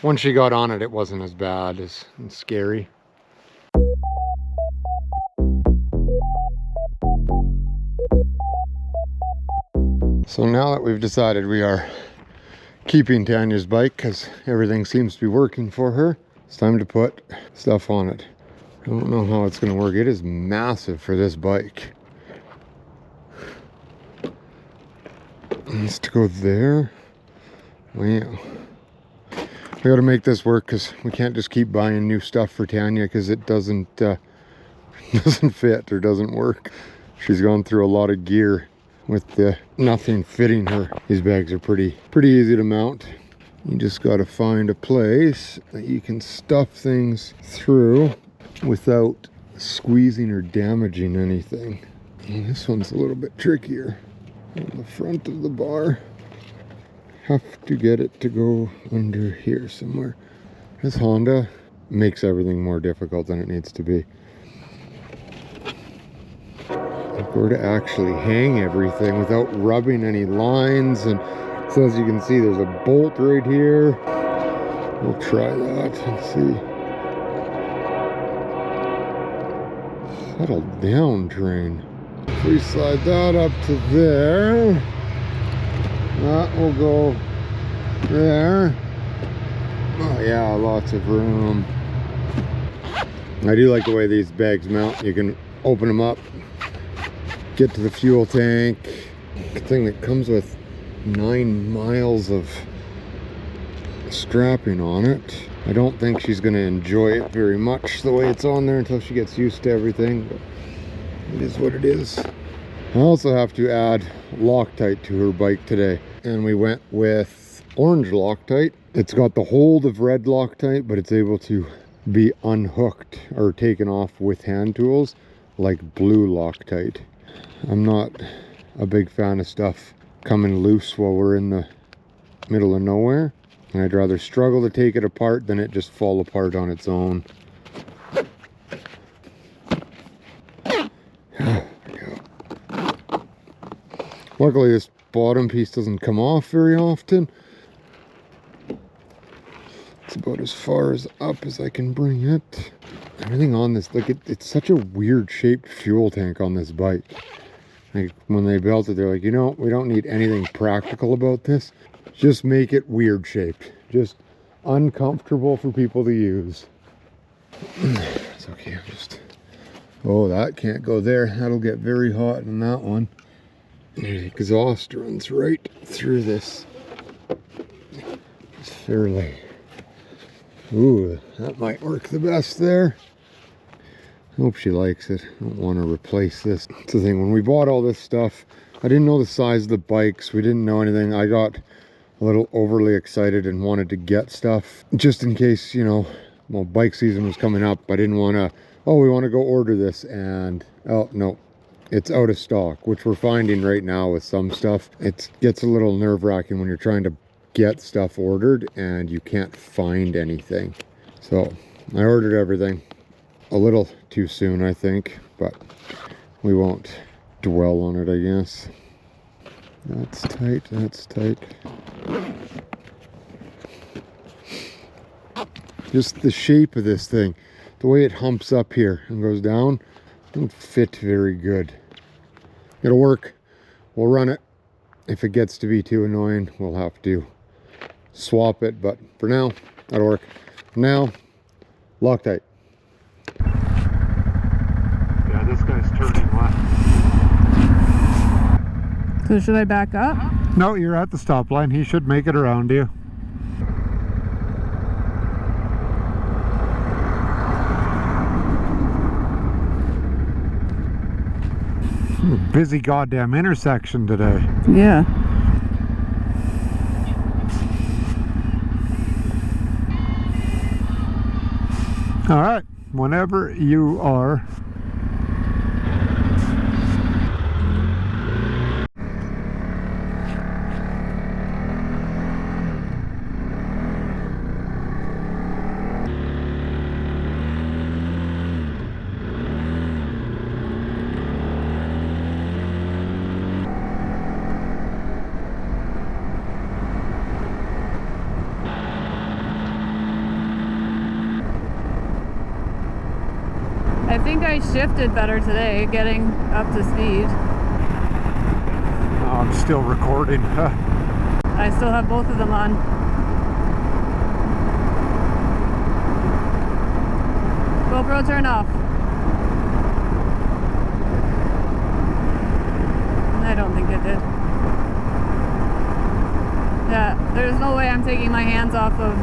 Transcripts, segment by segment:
once she got on it, it wasn't as bad as scary. So now that we've decided we are keeping Tanya's bike because everything seems to be working for her, it's time to put stuff on it. I don't know how it's going to work. It is massive for this bike. It needs to go there. Wow. We got to make this work because we can't just keep buying new stuff for Tanya because it doesn't fit or doesn't work. She's gone through a lot of gear with nothing fitting her. These bags are pretty easy to mount. You just got to find a place that you can stuff things through without squeezing or damaging anything. And this one's a little bit trickier. On the front of the bar, have to get it to go under here somewhere. This Honda makes everything more difficult than it needs to be. If we're to actually hang everything without rubbing any lines, and so as you can see, there's a bolt right here. We'll try that and see. Settle down, train. If we slide that up to there, that will go there. Oh yeah, lots of room. I do like the way these bags mount. You can open them up, get to the fuel tank. Good thing that comes with 9 miles of strapping on it. I don't think she's going to enjoy it very much the way it's on there until she gets used to everything, but it is what it is. I also have to add Loctite to her bike today, and we went with orange Loctite. It's got the hold of red Loctite, but it's able to be unhooked or taken off with hand tools like blue Loctite. I'm not a big fan of stuff coming loose while we're in the middle of nowhere, and I'd rather struggle to take it apart than it just fall apart on its own. Luckily this bottom piece doesn't come off very often. It's about as far as up as I can bring it. Everything on this, like it's such a weird shaped fuel tank on this bike. Like when they built it, they're like, you know, we don't need anything practical about this. Just make it weird shaped. Just uncomfortable for people to use. It's okay, oh, that can't go there. That'll get very hot in that one. The exhaust runs right through this. It's fairly... Ooh, that might work the best there. I hope she likes it. I don't want to replace this. It's the thing, when we bought all this stuff, I didn't know the size of the bikes. We didn't know anything. I got a little overly excited and wanted to get stuff just in case, you know, well, bike season was coming up. I didn't want to, oh, we want to go order this, and oh no, it's out of stock, which we're finding right now with some stuff. It gets a little nerve-wracking when you're trying to get stuff ordered and you can't find anything. So I ordered everything a little too soon, I think, but we won't dwell on it, I guess. That's tight, that's tight. Just the shape of this thing, the way it humps up here and goes down, don't fit very good. It'll work. We'll run it. If it gets to be too annoying, we'll have to swap it, but for now, that'll work. For now, Loctite. Yeah, this guy's turning left. So should I back up? No, you're at the stop line. He should make it around you. Busy goddamn intersection today. Yeah. All right, whenever you are. I think I shifted better today, getting up to speed. Oh, I'm still recording. I still have both of them on. GoPro, turn off. I don't think it did. Yeah, there's no way I'm taking my hands off of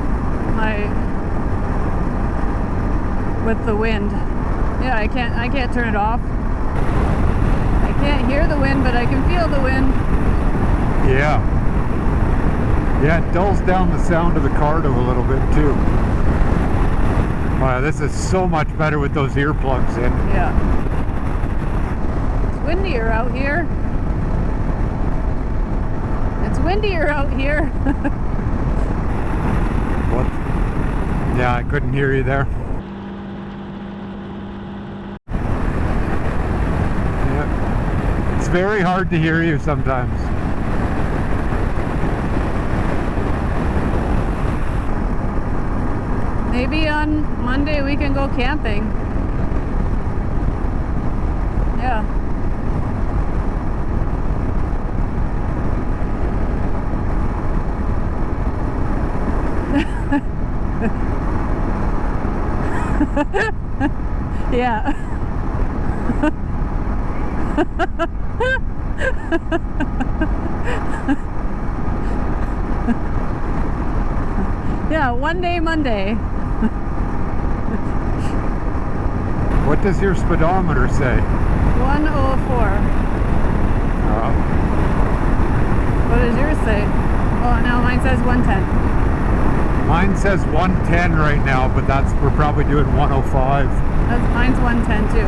with the wind. Yeah, I can't turn it off. I can't hear the wind, but I can feel the wind. Yeah. Yeah, it dulls down the sound of the car to a little bit too. Wow, this is so much better with those earplugs in. Yeah. It's windier out here. It's windier out here. What? Yeah, I couldn't hear you there. Yeah. It's very hard to hear you sometimes. Maybe on Monday we can go camping. Yeah. Yeah. Yeah, one day Monday. What does your speedometer say? 104. What does yours say? Oh, no, mine says 110. Mine says 110 right now, but we're probably doing 105. Mine's 110 too.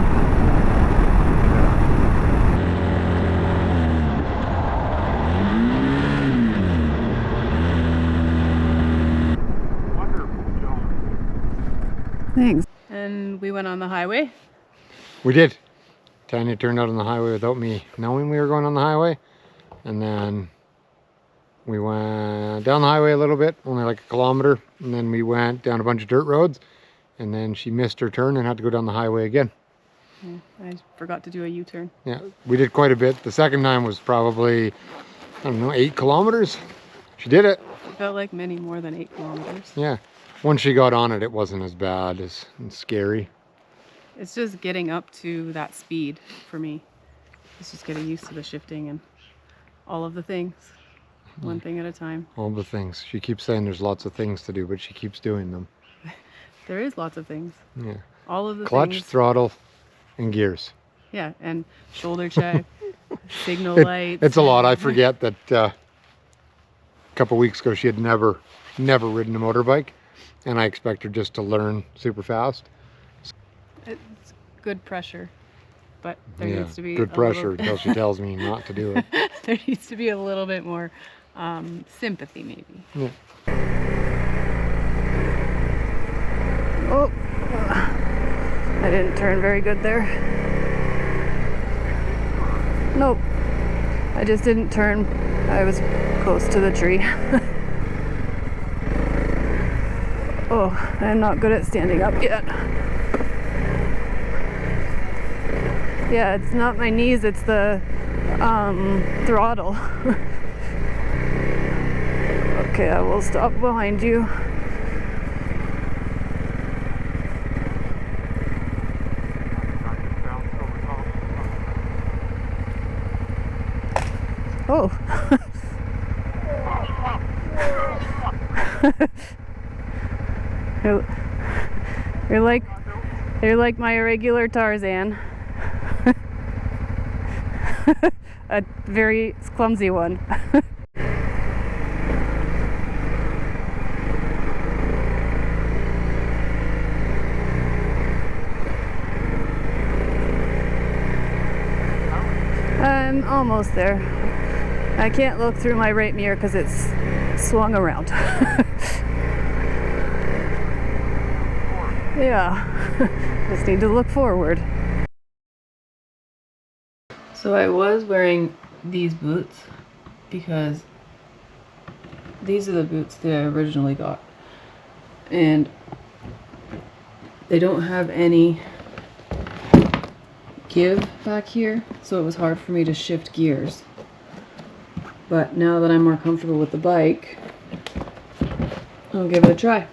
Wonderful job. Thanks. And we went on the highway. We did. Tanya turned out on the highway without me knowing we were going on the highway. And then we went down the highway a little bit, only like a kilometer. And then we went down a bunch of dirt roads. And then she missed her turn and had to go down the highway again. Yeah, I forgot to do a U-turn. Yeah, we did quite a bit. The second time was probably, I don't know, 8 kilometers. She did it. It felt like many more than 8 kilometers. Yeah. Once she got on it, it wasn't as bad as scary. It's just getting up to that speed for me. It's just getting used to the shifting and all of the things. One thing at a time. All the things. She keeps saying there's lots of things to do, but she keeps doing them. There is lots of things. Yeah. All of the Clutch, things. throttle, and gears. Yeah, and shoulder check, signal lights. It's a lot. I forget that a couple weeks ago she had never ridden a motorbike, and I expect her just to learn super fast. It's good pressure, but there Yeah, needs to be good pressure until she tells me not to do it. There needs to be a little bit more sympathy, maybe. Yeah. Oh, I didn't turn very good there. Nope, I just didn't turn. I was close to the tree. Oh, I'm not good at standing up yet. Yeah, it's not my knees, it's the throttle. Okay, I will stop behind you. Oh. You're like my irregular Tarzan. A very clumsy one. I'm almost there. I can't look through my right mirror because it's swung around. Yeah, just need to look forward. So I was wearing these boots because these are the boots that I originally got, and they don't have any give back here, so it was hard for me to shift gears. But now that I'm more comfortable with the bike, I'll give it a try.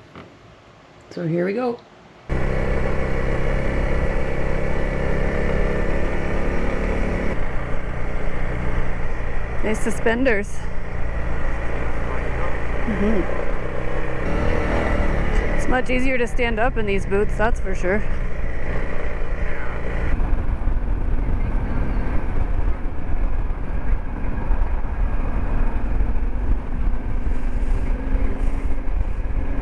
So here we go. Nice suspenders. It's much easier to stand up in these boots, that's for sure.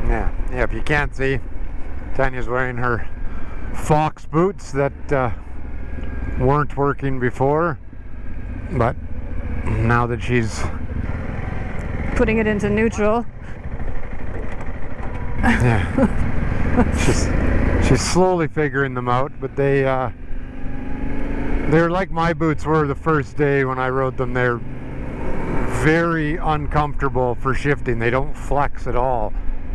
Yeah, if you can't see, Tanya's wearing her Fox boots that weren't working before, but now that she's Putting it into neutral. yeah, she's slowly figuring them out, but they're like my boots were the first day when I rode them. They're very uncomfortable for shifting. They don't flex at all.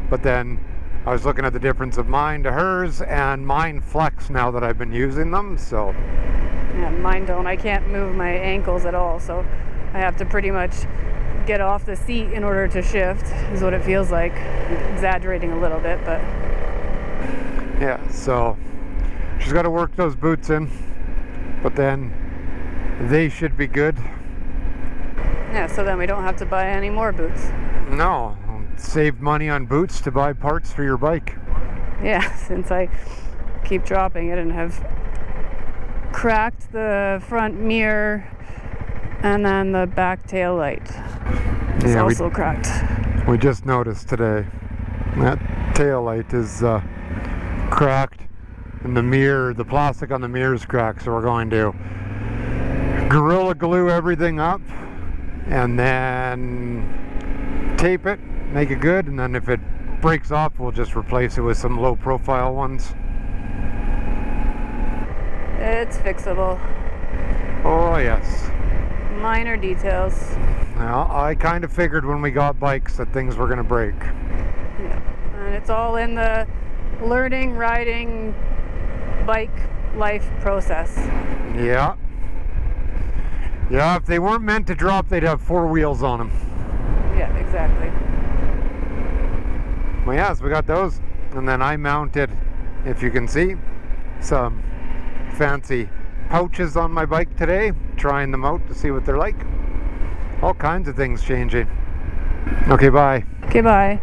But then I was looking at the difference of mine to hers, and mine flex now that I've been using them, so. Yeah, mine don't. I can't move my ankles at all, so I have to pretty much get off the seat in order to shift, is what it feels like. I'm exaggerating a little bit, but. Yeah, so she's got to work those boots in, but then they should be good. Yeah, so then we don't have to buy any more boots. No, save money on boots to buy parts for your bike. Yeah, since I keep dropping it and have cracked the front mirror and then the back tail light is also cracked. We just noticed today that tail light is cracked, and the mirror, the plastic on the mirror is cracked, so we're going to Gorilla Glue everything up and then tape it, make it good, and then if it breaks off, we'll just replace it with some low profile ones. It's fixable. Oh yes. Minor details. Well, I kind of figured when we got bikes that things were going to break. Yeah, and it's all in the learning, riding, bike life process. Yeah. Yeah, if they weren't meant to drop, they'd have 4 wheels on them. Yeah, exactly. Well, yeah, so we got those. And then I mounted, if you can see, some fancy pouches on my bike today, trying them out to see what they're like. All kinds of things changing. Okay, bye. Okay, bye.